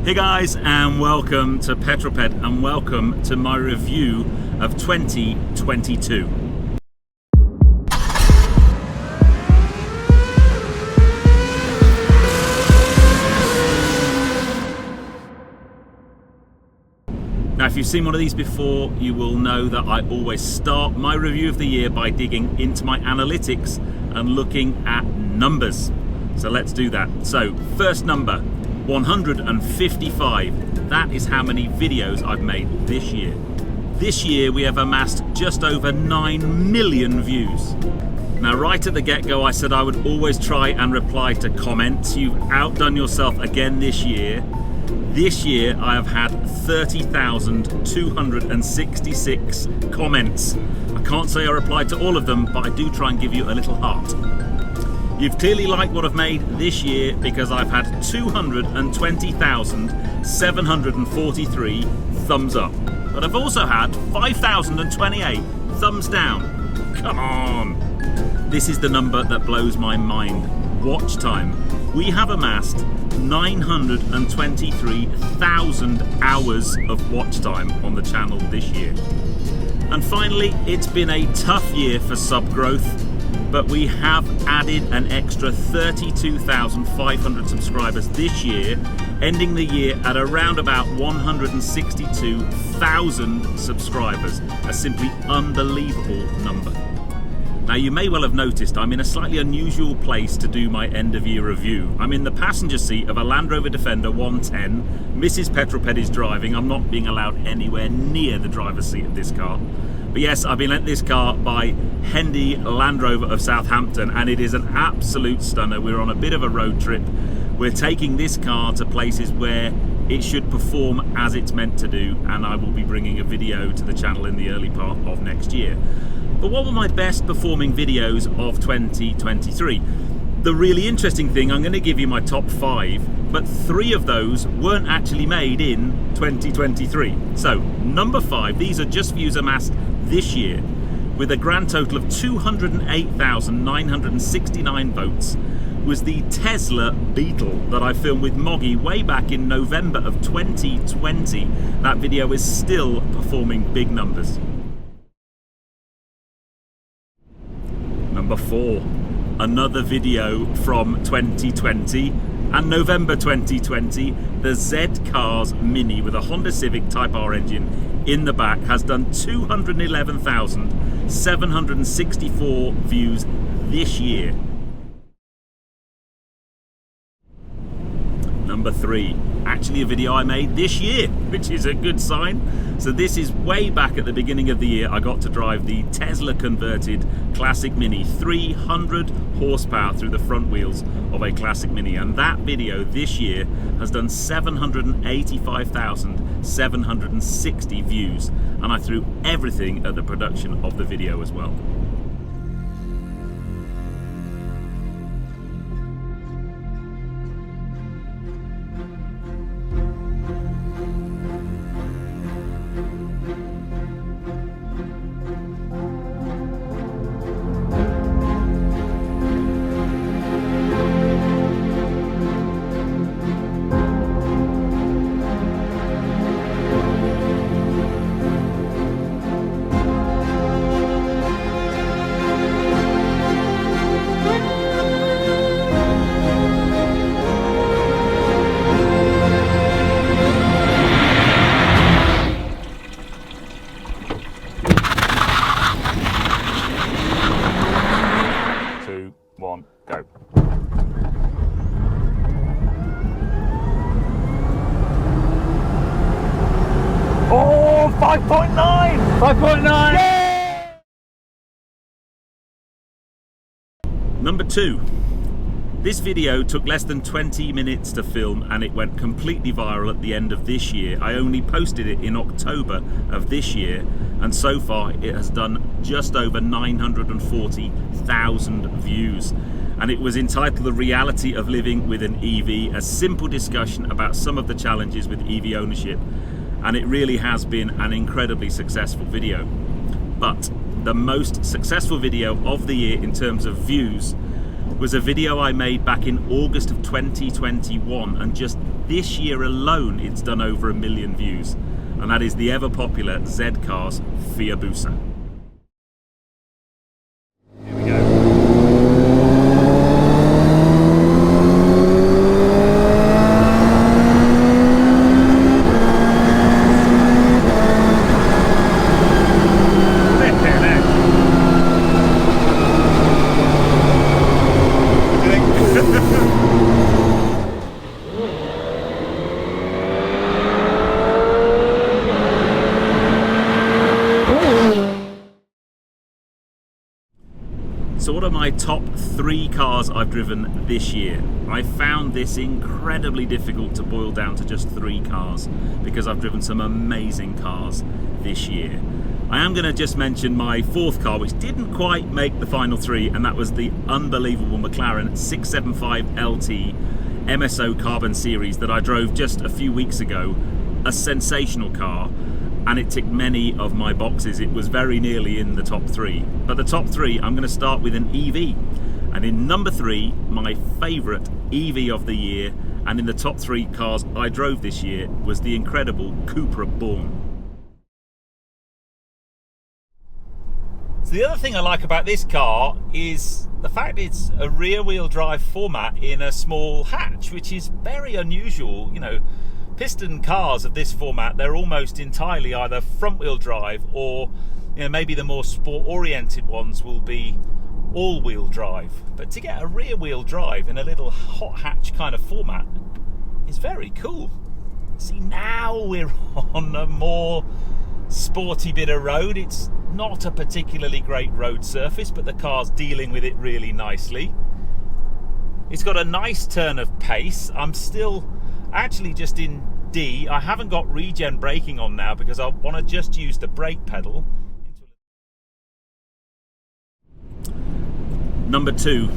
Hey guys, and welcome to Petrol Ped, and welcome to my review of 2022. Now, if you've seen one of these before, you will know that I always start my review of the year by digging into my analytics and looking at numbers. So let's do that. So first number, 155. That is how many videos I've made this year. This year we have amassed just over 9 million views. Now, right at the get-go, I said I would always try and reply to comments. You've outdone yourself again this year. This year I have had 30,266 comments. I can't say I replied to all of them, but I do try and give you a little heart. You've clearly liked what I've made this year because I've had 220,743 thumbs up. But I've also had 5,028 thumbs down. Come on! This is the number that blows my mind. Watch time. We have amassed 923,000 hours of watch time on the channel this year. And finally, it's been a tough year for sub growth, but we have added an extra 32,500 subscribers this year, ending the year at around about 162,000 subscribers, a simply unbelievable number. Now, you may well have noticed I'm in a slightly unusual place to do my end of year review. I'm in the passenger seat of a Land Rover Defender 110. Mrs. Petrol Ped is driving. I'm not being allowed anywhere near the driver's seat of this car. But yes, I've been lent this car by Hendy Land Rover of Southampton, and it is an absolute stunner. We're on a bit of a road trip. We're taking this car to places where it should perform as it's meant to do, and I will be bringing a video to the channel in the early part of next year. But what were my best performing videos of 2023? The really interesting thing, I'm going to give you my top 5, but 3 of those weren't actually made in 2023. So, number 5, these are just views amassed this year, with a grand total of 208,969 votes, was the Tesla Beetle that I filmed with Moggy way back in November of 2020. That video is still performing big numbers. Number 4, another video from 2020 and November 2020, the Z Cars Mini with a Honda Civic Type R engine in the back has done 211,764 views this year. Number 3, actually a video I made this year, which is a good sign. So this is way back at the beginning of the year. I got to drive the Tesla converted Classic Mini, 300 horsepower through the front wheels of a Classic Mini, and that video this year has done 785,760 views, and I threw everything at the production of the video as well. Go. Oh, 5.9! 5.9! Yay! Number 2. This video took less than 20 minutes to film, and it went completely viral at the end of this year. I only posted it in October of this year, and so far it has done just over 940,000 views. And it was entitled The Reality of Living with an EV, a simple discussion about some of the challenges with EV ownership. And it really has been an incredibly successful video. But the most successful video of the year in terms of views was a video I made back in August of 2021, and just this year alone it's done over 1 million views, and that is the ever popular Z-Cars Fiabusa. Here we go. So what are my top 3 cars I've driven this year? I found this incredibly difficult to boil down to just 3 cars because I've driven some amazing cars this year. I am going to just mention my 4th car, which didn't quite make the final 3, and that was the unbelievable McLaren 675 LT MSO Carbon Series that I drove just a few weeks ago. A sensational car, and it ticked many of my boxes. It was very nearly in the top 3. But the top 3, I'm going to start with an EV. And in number 3, my favourite EV of the year, and in the top 3 cars I drove this year, was the incredible Cupra Born. So the other thing I like about this car is the fact it's a rear-wheel drive format in a small hatch, which is very unusual. You know, piston cars of this format, they're almost entirely either front-wheel drive or, you know, maybe the more sport-oriented ones will be all-wheel drive. But to get a rear-wheel drive in a little hot hatch kind of format is very cool. See, now we're on a more sporty bit of road. It's not a particularly great road surface, but the car's dealing with it really nicely. It's got a nice turn of pace. I'm still actually just in D. I haven't got regen braking on now because I want to just use the brake pedal. Number 2.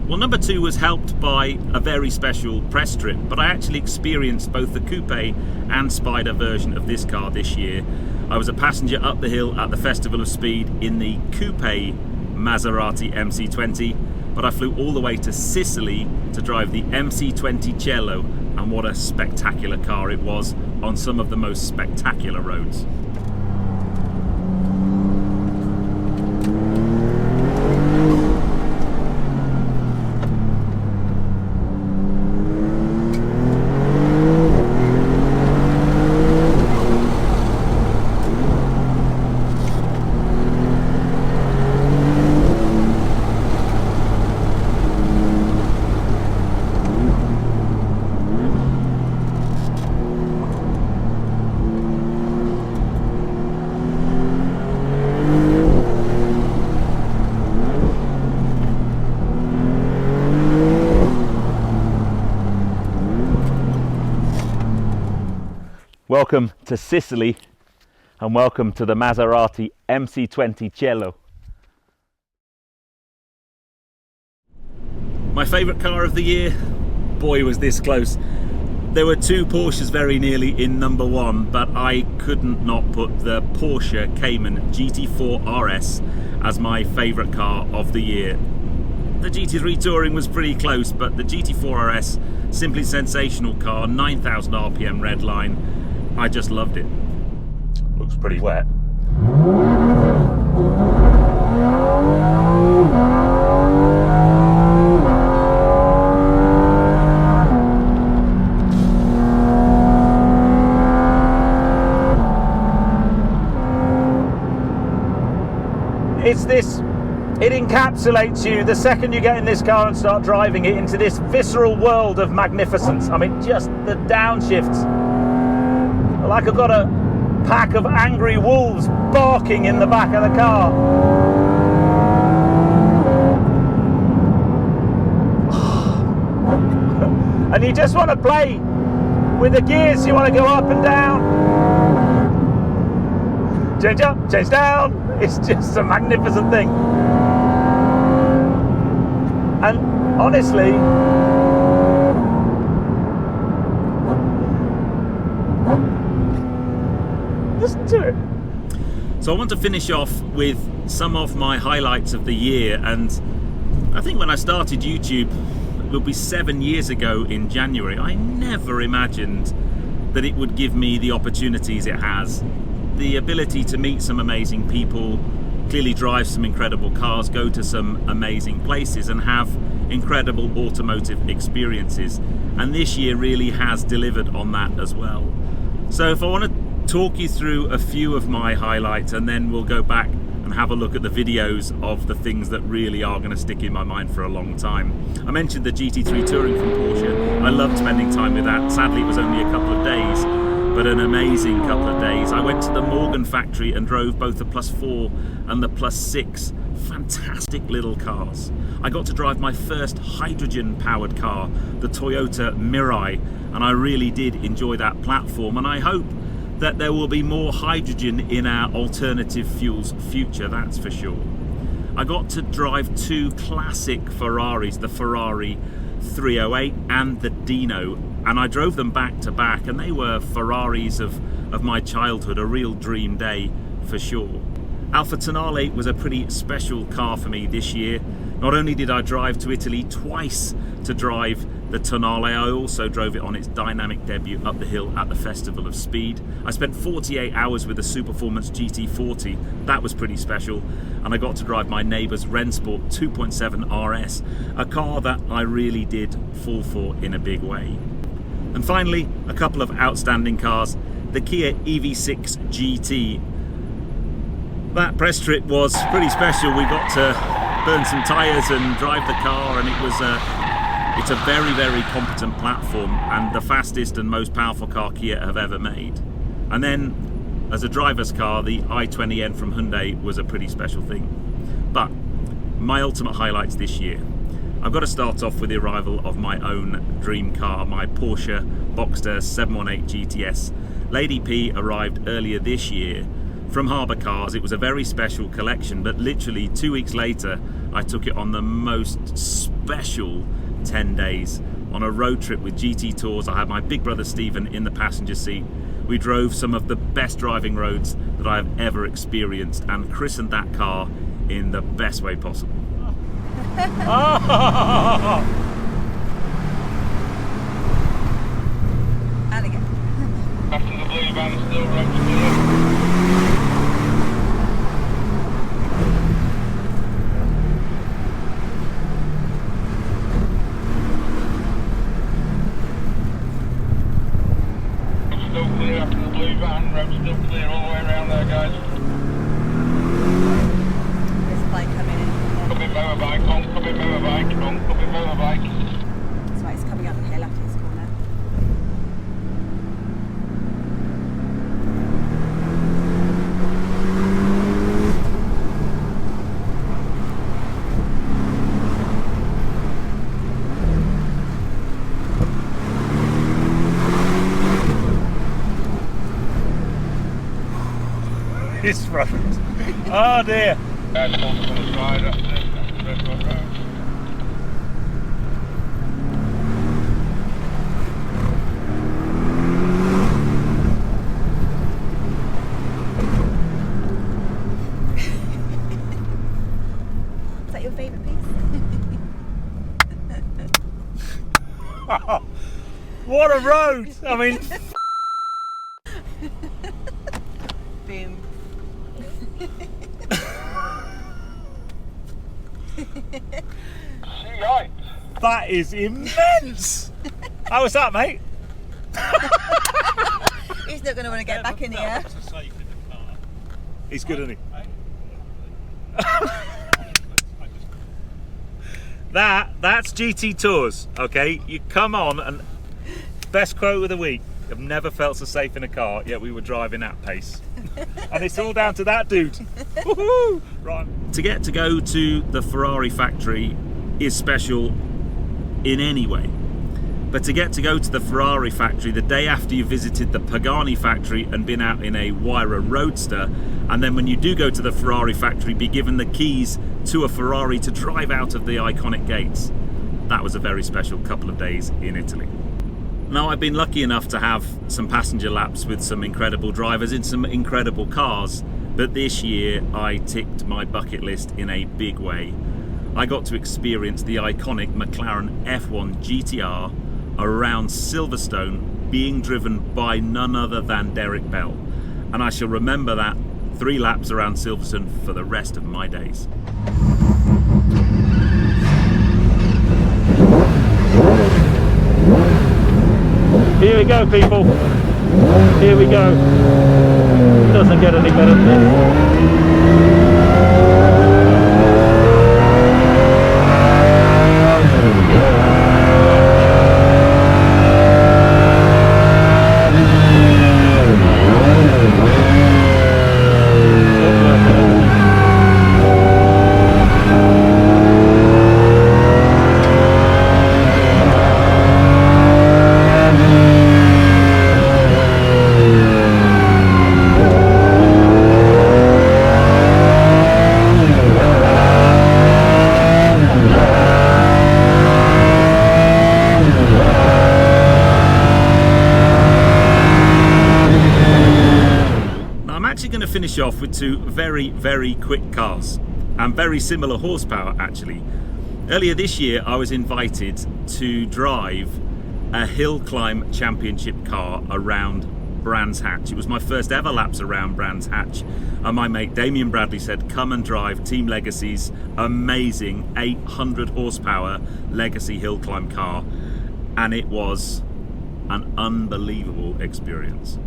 Well, number 2 was helped by a very special press trip, but I actually experienced both the coupe and Spider version of this car this year. I was a passenger up the hill at the Festival of Speed in the coupe Maserati MC20, but I flew all the way to Sicily to drive the MC20 Cielo, and what a spectacular car it was on some of the most spectacular roads. Welcome to Sicily, and welcome to the Maserati MC20 Cielo. My favourite car of the year? Boy, was this close. There were 2 Porsches very nearly in number 1, but I couldn't not put the Porsche Cayman GT4 RS as my favourite car of the year. The GT3 Touring was pretty close, but the GT4 RS, simply sensational car, 9,000 RPM redline. I just loved it. Looks pretty wet. It encapsulates you the second you get in this car and start driving it into this visceral world of magnificence. I mean, just the downshifts. Like I've got a pack of angry wolves barking in the back of the car. And you just want to play with the gears. You want to go up and down, change up, change down. It's just a magnificent thing. And honestly, listen to it. So I want to finish off with some of my highlights of the year, and I think when I started YouTube will be 7 years ago in January. I never imagined that it would give me the opportunities it has. The ability to meet some amazing people, clearly drive some incredible cars, go to some amazing places and have incredible automotive experiences. And this year really has delivered on that as well. So if I want to talk you through a few of my highlights, and then we'll go back and have a look at the videos of the things that really are going to stick in my mind for a long time. I mentioned the GT3 Touring from Porsche. I loved spending time with that. Sadly, it was only a couple of days, but an amazing couple of days. I went to the Morgan factory and drove both the Plus 4 and the Plus 6. Fantastic little cars. I got to drive my first hydrogen powered car, the Toyota Mirai, and I really did enjoy that platform, and I hope that there will be more hydrogen in our alternative fuels future, that's for sure. I got to drive two classic Ferraris, the Ferrari 308 and the Dino, and I drove them back to back, and they were Ferraris of my childhood, a real dream day for sure. Alfa Tonale was a pretty special car for me this year. Not only did I drive to Italy twice to drive the Tonale, I also drove it on its dynamic debut up the hill at the Festival of Speed. I spent 48 hours with the Superformance GT40, that was pretty special, and I got to drive my neighbour's Rennsport 2.7 RS, a car that I really did fall for in a big way. And finally, a couple of outstanding cars, the Kia EV6 GT. That press trip was pretty special. We got to burn some tyres and drive the car, and it's a very, very competent platform and the fastest and most powerful car Kia have ever made. And then as a driver's car, the i20N from Hyundai was a pretty special thing. But my ultimate highlights this year, I've got to start off with the arrival of my own dream car, my Porsche Boxster 718 GTS. Lady P arrived earlier this year from Harbour Cars. It was a very special collection, but literally 2 weeks later I took it on the most special 10 days on a road trip with GT Tours. I had my big brother Stephen in the passenger seat. We drove some of the best driving roads that I have ever experienced and christened that car in the best way possible. And again. After the blue van, still road clear. After the blue van, road's still clear all the way around there, guys. There's a bike coming in. Coming motorbike, oncoming motorbike, oncoming motorbike. That's right, it's coming up the hill after this corner. It's front. Oh dear. Guys, hold up on the side, that's the Red Rock Road. Is that your favourite piece? What a road! I mean, Boom. Right. that is immense! How was that, mate? He's not going to want to get back in here. He's good, isn't he? That's GT Tours, okay? You come on and best quote of the week. I've never felt so safe in a car, yet we were driving at pace. And it's all down to that dude. Woohoo! Right. To get to go to the Ferrari factory is special in any way. But to get to go to the Ferrari factory the day after you visited the Pagani factory and been out in a Huayra Roadster, and then when you do go to the Ferrari factory, be given the keys to a Ferrari to drive out of the iconic gates, that was a very special couple of days in Italy. Now, I've been lucky enough to have some passenger laps with some incredible drivers in some incredible cars, but this year I ticked my bucket list in a big way. I got to experience the iconic McLaren F1 GTR around Silverstone being driven by none other than Derek Bell. And I shall remember that 3 laps around Silverstone for the rest of my days. Here we go, people. Here we go. Doesn't get any better than this. Finish off with 2 very quick cars and very similar horsepower actually. Earlier this year I was invited to drive a hill climb championship car around Brands Hatch. It was my first ever laps around Brands Hatch, and my mate Damien Bradley said come and drive Team Legacy's amazing 800 horsepower Legacy hill climb car, and it was an unbelievable experience.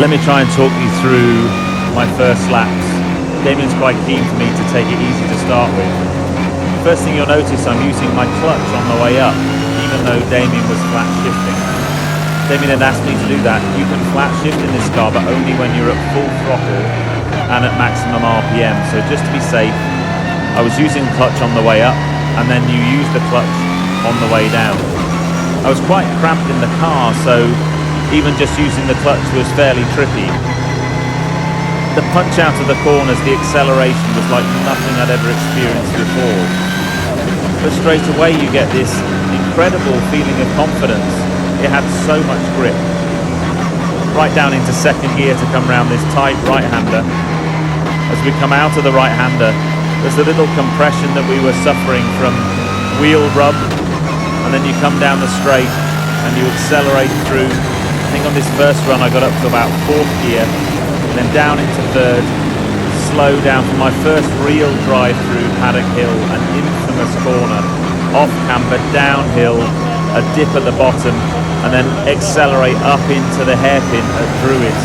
Let me try and talk you through my first laps. Damien's quite keen for me to take it easy to start with. First thing you'll notice, I'm using my clutch on the way up, even though Damien was flat shifting. Damien had asked me to do that. You can flat shift in this car, but only when you're at full throttle and at maximum RPM. So just to be safe, I was using the clutch on the way up, and then you use the clutch on the way down. I was quite cramped in the car, so even just using the clutch was fairly tricky. The punch out of the corners, the acceleration was like nothing I'd ever experienced before. But straight away you get this incredible feeling of confidence. It had so much grip. Right down into second gear to come round this tight right-hander. As we come out of the right-hander, there's a little compression that we were suffering from wheel rub, and then you come down the straight and you accelerate through. I think on this first run I got up to about 4th gear, and then down into 3rd, slow down for my first real drive through Paddock Hill, an infamous corner, off camber, downhill, a dip at the bottom, and then accelerate up into the hairpin at Druids.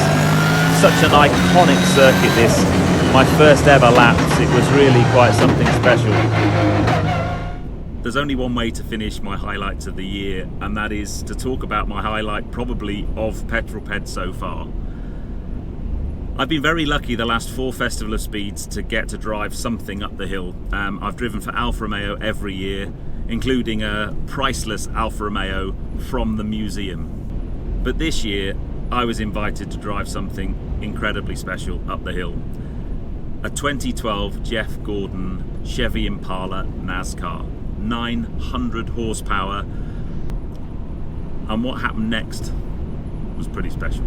Such an iconic circuit this, my first ever laps. It was really quite something special. There's only one way to finish my highlights of the year, and that is to talk about my highlight probably of Petrol Ped so far. I've been very lucky the last 4 Festival of Speeds to get to drive something up the hill. I've driven for Alfa Romeo every year, including a priceless Alfa Romeo from the museum. But this year I was invited to drive something incredibly special up the hill. A 2012 Jeff Gordon Chevy Impala NASCAR. 900 horsepower, and what happened next was pretty special.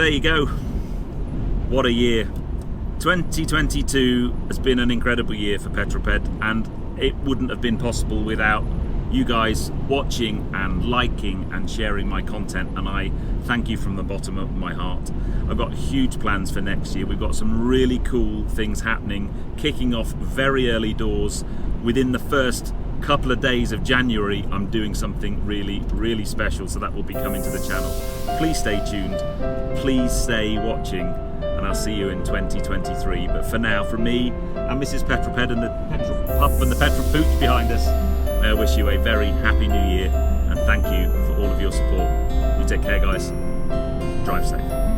there you go. What a year. 2022 has been an incredible year for Petrol Ped, and it wouldn't have been possible without you guys watching and liking and sharing my content, and I thank you from the bottom of my heart. I've got huge plans for next year. We've got some really cool things happening, kicking off very early doors. Within the first couple of days of January, I'm doing something really special, so that will be coming to the channel. Please stay tuned, please stay watching, and I'll see you in 2023. But for now, from me and Mrs. Petrol Ped and the Petrol Pup and the Petrol Pooch behind us, I wish you a very happy new year, and thank you for all of your support. You take care, guys. Drive safe.